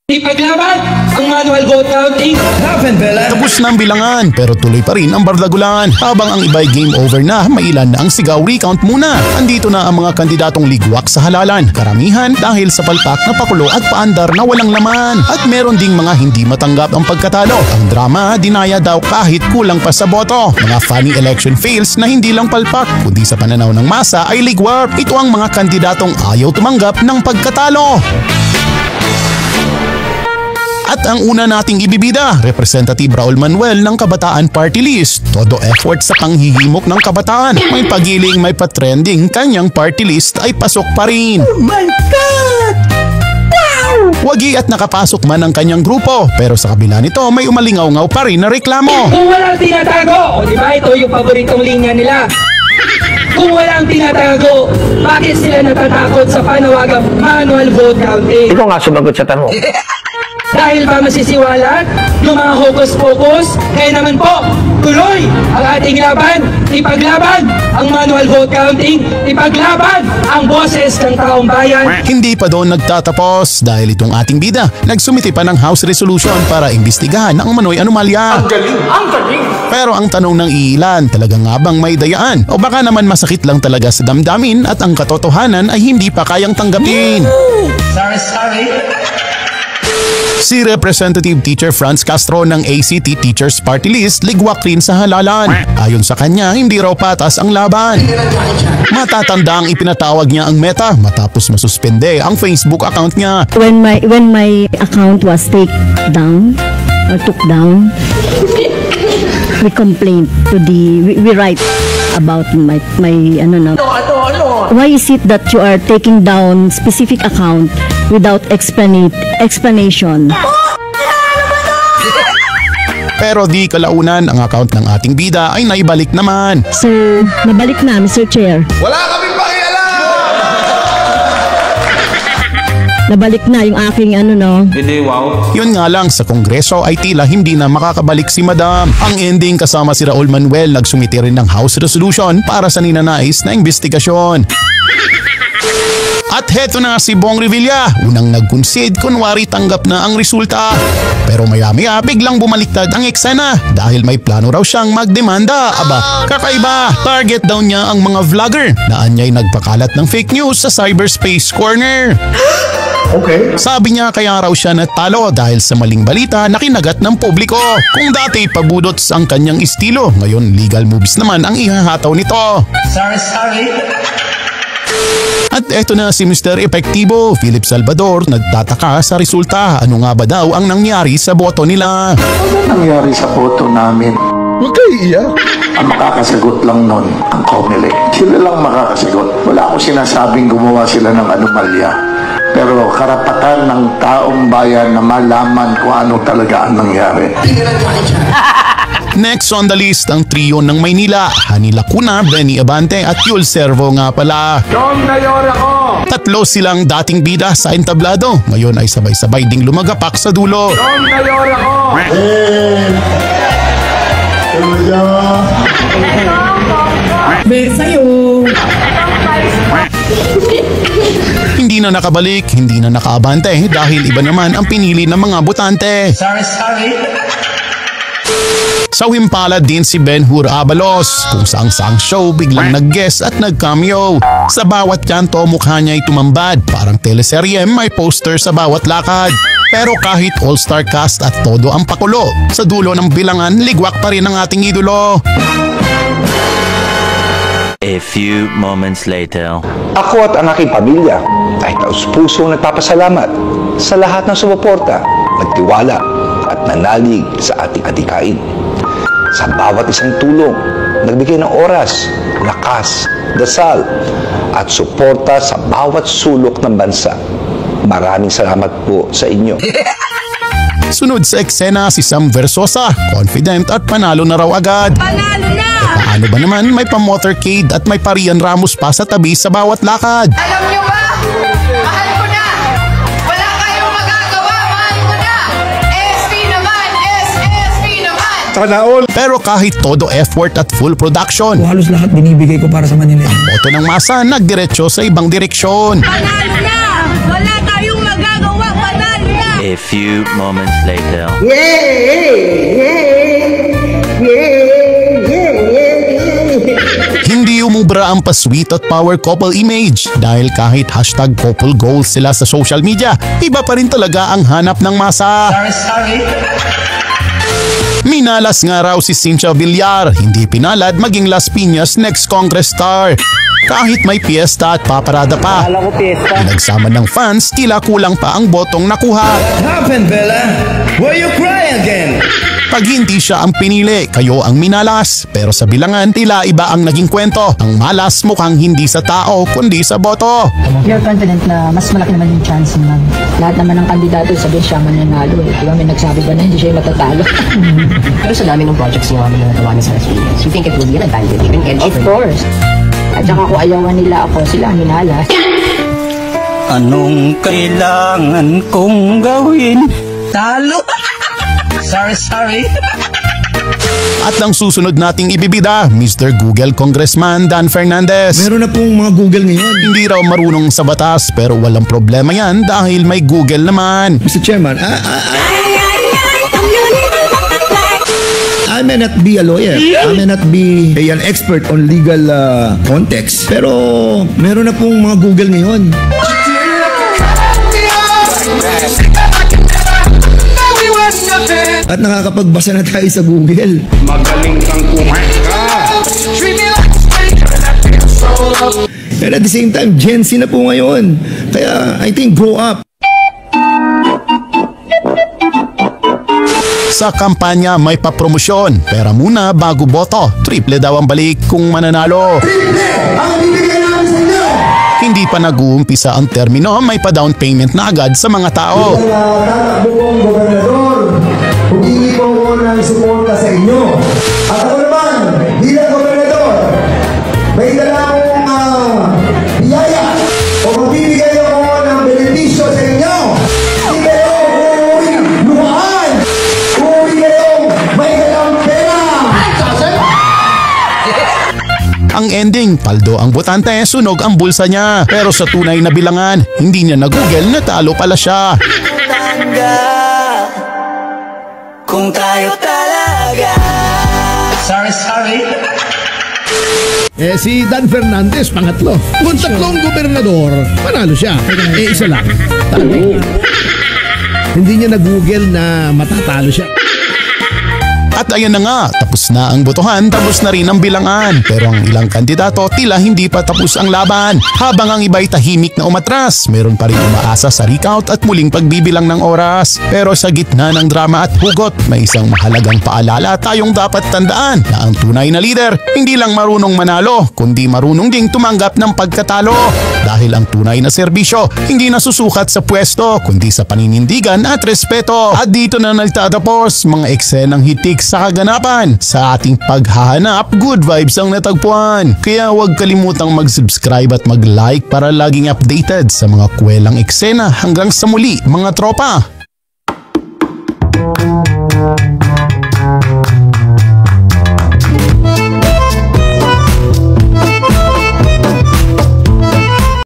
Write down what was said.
Ipaglaban ang manual vote counting. Tapos na ang bilangan pero tuloy pa rin ang bardagulan. Habang ang iba'y game over na, may ilan na ang sigaw recount muna. Andito na ang mga kandidatong ligwak sa halalan. Karamihan dahil sa palpak na pakulo at paandar na walang laman. At meron ding mga hindi matanggap ang pagkatalo. Ang drama, dinaya daw kahit kulang pa sa boto. Mga funny election fails na hindi lang palpak, kundi sa pananaw ng masa ay ligwak. Ito ang mga kandidatong ayaw tumanggap ng pagkatalo. At ang una nating ibibida, Representative Raul Manuel ng Kabataan Party List. Todo effort sa panghihimok ng kabataan. May pagiling, may patrending, kanyang party list ay pasok pa rin. Oh my God! Wow! Wagi at nakapasok man ang kanyang grupo, pero sa kabila nito may umalingaw-ngaw pa rin na reklamo. Kung walang tinatago, o diba ito yung paboritong linya nila. Kung walang tinatago, bakit sila natatakot sa panawagang manual vote counting? Ikaw nga sumagot sa tanong. Dahil ba masisiwalat yung mga hokus-pokus? Kaya naman po, tuloy ang ating laban. Ipaglaban ang manual vote counting. Ipaglaban ang boses ng taong bayan. Hindi pa doon nagtatapos dahil itong ating bida nagsumiti pa ng House Resolution para imbestigahan ang umano'y anomalya. Ang galing! Ang galing! Pero ang tanong ng iilan, talaga nga bang may dayaan? O baka naman masakit lang talaga sa damdamin at ang katotohanan ay hindi pa kayang tanggapin? Sorry. Si Representative Teacher Franz Castro ng ACT Teachers Party List ligwak rin sa halalan. Ayon sa kanya, hindi raw patas ang laban. Matatanda ang ipinatawag niya ang Meta matapos masuspende ang Facebook account niya. When my account was took down, we complained to we write about my Why is it that you are taking down specific account without explanation? Pero di kalaunan ang account ng ating bida ay naibalik naman. So, nabalik na, Mr. Chair. Wala kaming pakialam! Nabalik na yung aking Hindi, wow. Yun nga lang, sa Kongreso ay tila hindi na makakabalik si Madam. Ang ending, kasama si Raul Manuel, nagsumiti rin ng House Resolution para sa ninanais na investigasyon. At heto na si Bong Revilla, unang nag-concede kunwari tanggap na ang resulta. Pero maya-maya biglang bumaliktad ang eksena dahil may plano raw siyang magdemanda. Aba, kakaiba, target daw niya ang mga vlogger na anya'y nagpakalat ng fake news sa cyberspace corner. Okay. Sabi niya kaya raw siya natalo dahil sa maling balita na kinagat ng publiko. Kung dati pabudots ang kanyang estilo, ngayon legal moves naman ang ihahataw nito. Sorry. At eto na si Mr. Epektibo, Philip Salvador, nagtataka sa resulta. Ano nga ba daw ang nangyari sa boto nila? Ano nangyari sa boto namin? Huwag kayo iiyak. Ang makakasagot lang nun, ang COMELEC. Sila lang makakasagot. Wala akong sinasabing gumawa sila ng anomalya. Pero karapatan ng taong bayan na malaman kung ano talaga ang nangyari. Next on the list ang trio ng Maynila, Hani Lacuna, Benny Abante at Yul Servo nga pala. Don Mayor ako! Tatlo silang dating bida sa entablado. Ngayon ay sabay-sabay ding lumagapak sa dulo. Don Mayor ako! Hindi na nakabalik, hindi na nakaabante dahil iba naman ang pinili ng mga botante. Sorry. Sa Himpala din si Ben Hur Abalos, kung saang show biglang nag-guest at nag-cameo. Sa bawat kanto mukha niya ay tumambad, parang teleserye may poster sa bawat lakad. Pero kahit all-star cast at todo ang pakulo, sa dulo ng bilangan ligwak pa rin ang ating idolo. A few moments later. Ako at ang aking pamilya ay taus-pusong nagpapasalamat sa lahat ng sumuporta, nagtiwala at nanalig sa ating adikain. Sa bawat isang tulong, nagbigay ng oras, lakas, dasal at suporta sa bawat sulok ng bansa. Maraming salamat po sa inyo. Sunod sa eksena si Sam Versosa, confident at panalo na raw agad. Panalo na! Paano ba naman may pa-motorcade at may pa-Rian Ramos pa sa tabi sa bawat lakad? Alam nyo ba? Mahal ko na! Wala kayong magagawa! Mahal ko na! SSP naman! SSP naman! Sana all! Pero kahit todo effort at full production, Halos lahat binibigay ko para sa Manila. boto ng masa nagdiretso sa ibang direksyon. Panalo na! Wala tayong magagawa! Panalo na! A A few moments later. Hindi umubra ang pa-sweet at power couple image dahil kahit hashtag couple goals sila sa social media, iba pa rin talaga ang hanap ng masa. Sorry. Minalas nga raw si Cynthia Villar, hindi pinalad maging Las Piñas next Congress star. Kahit may piyesta at paparada pa. Pinagsama ng fans, tila kulang pa ang botong nakuha. Happened, Bella? Why you cry again? Pag hindi siya ang pinili, kayo ang minalas. Pero sa bilangan, tila iba ang naging kwento. Ang malas mukhang hindi sa tao, kundi sa boto. You're confident na mas malaki naman yung chance na lahat naman ng kandidato sabihin siya mananalo. Diba may nagsabi ba na hindi siya matatalo? Pero sa dami ng projects niyo namin na nagawa niya sa experience, you think it will be an advantage, even edge? Of course. At saka kung ayawan nila ako, sila ang minalas. Anong kailangan kong gawin? Talo! Sorry. At ang susunod nating ibibida, Mr. Google Congressman Dan Fernandez. Meron na pong mga Google ngayon. Hindi raw marunong sa batas pero walang problema yan dahil may Google naman. Mr. Chairman, I may not be a lawyer. I may not be an expert on legal context. Pero meron na pong mga Google ngayon. At nakakapagbasa na tayo sa Google. Magaling kang kumaka. And at the same time, Gen Z na po ngayon. Kaya I think grow up. Sa kampanya may papromosyon, pera muna bago boto. Triple daw ang balik kung mananalo. Hindi pa nag-uumpisa ang termino, may pa-down payment na agad sa mga tao. Buong gobernador, humingi po ko ng suporta sa inyo. At ako naman, bilang gobernador, may dalang biyaya o magbibigay ako ng benepisyo sa inyo. Hindi kayo uuwing luhaan. Uuwing kayo may dalang pera. Ang ending, paldo ang botante, sunog ang bulsa niya. Pero sa tunay na bilangan, hindi niya na-google na talo pala siya. Kung tayo talaga. Sorry. Si Dan Fernandez, pangatlo. Kung tatlong gobernador, panalo siya. Isa lang, talo. Hindi niya na-google na matatalo siya. At ayan na nga, tapos na ang botohan, tapos na rin ang bilangan. Pero ang ilang kandidato, tila hindi pa tapos ang laban. Habang ang iba'y tahimik na umatras, meron pa rin umaasa sa recount at muling pagbibilang ng oras. Pero sa gitna ng drama at hugot, may isang mahalagang paalala tayong dapat tandaan na ang tunay na leader, hindi lang marunong manalo, kundi marunong ding tumanggap ng pagkatalo. Dahil ang tunay na serbisyo, hindi nasusukat sa pwesto, kundi sa paninindigan at respeto. At dito na nagtatapos mga eksenang hitik sa kaganapan. Sa ating paghahanap, good vibes ang natagpuan. Kaya huwag kalimutang mag-subscribe at mag-like para laging updated sa mga kwelang eksena. Hanggang sa muli, mga tropa!